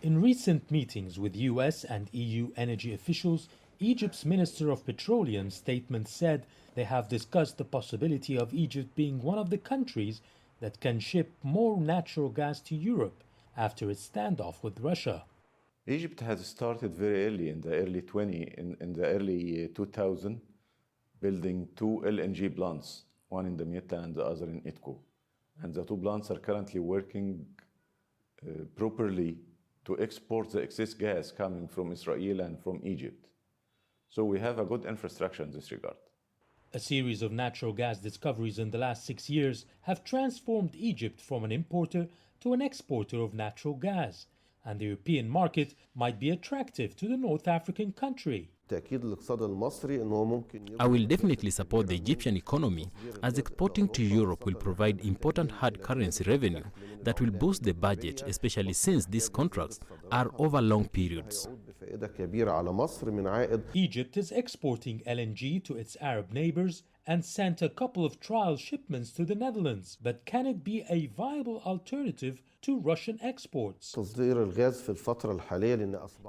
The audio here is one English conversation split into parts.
In recent meetings with US and EU energy officials, Egypt's Minister of Petroleum statement said they have discussed the possibility of Egypt being one of the countries that can ship more natural gas to Europe after its standoff with Russia. Egypt has started very early in the early 2000, building two LNG plants, one in Damietta and the other in Idku. And the two plants are currently working properly to export the excess gas coming from Israel and from Egypt. So we have a good infrastructure in this regard. A series of natural gas discoveries in the last 6 years have transformed Egypt from an importer to an exporter of natural gas, and the European market might be attractive to the North African country. I will definitely support the Egyptian economy, as exporting to Europe will provide important hard currency revenue that will boost the budget, especially since these contracts are over long periods. Egypt is exporting LNG to its Arab neighbors and sent a couple of trial shipments to the Netherlands, but can it be a viable alternative to Russian exports?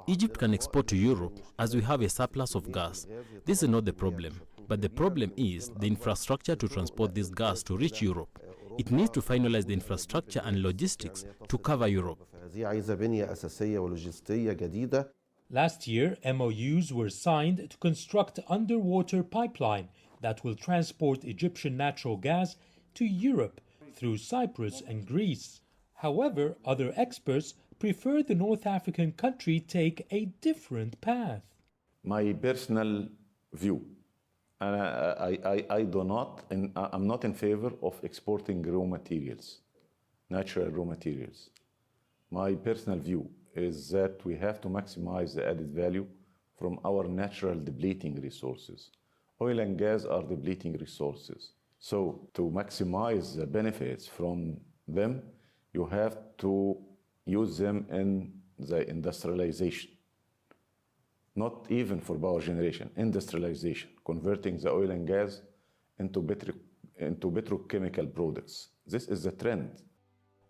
Egypt can export to Europe as we have a surplus of gas. This is not the problem, but the problem is the infrastructure to transport this gas to reach Europe. It needs to finalize the infrastructure and logistics to cover Europe. Last year, MOUs were signed to construct underwater pipeline that will transport Egyptian natural gas to Europe through Cyprus and Greece. However, other experts prefer the North African country take a different path. My personal view, and I'm not in favor of exporting raw materials, natural raw materials. My personal view is that we have to maximize the added value from our natural depleting resources. Oil and gas are depleting resources. So to maximize the benefits from them, you have to use them in the industrialization. Not even for power generation, industrialization, converting the oil and gas into petrochemical products. This is the trend.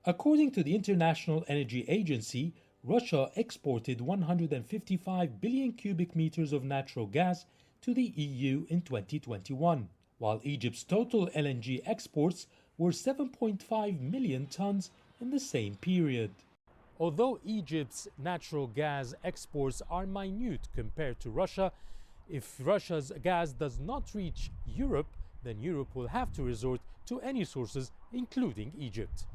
According to the International Energy Agency, Russia exported 155 billion cubic meters of natural gas to the EU in 2021, while Egypt's total LNG exports were 7.5 million tons in the same period. Although Egypt's natural gas exports are minute compared to Russia, if Russia's gas does not reach Europe, then Europe will have to resort to any sources, including Egypt.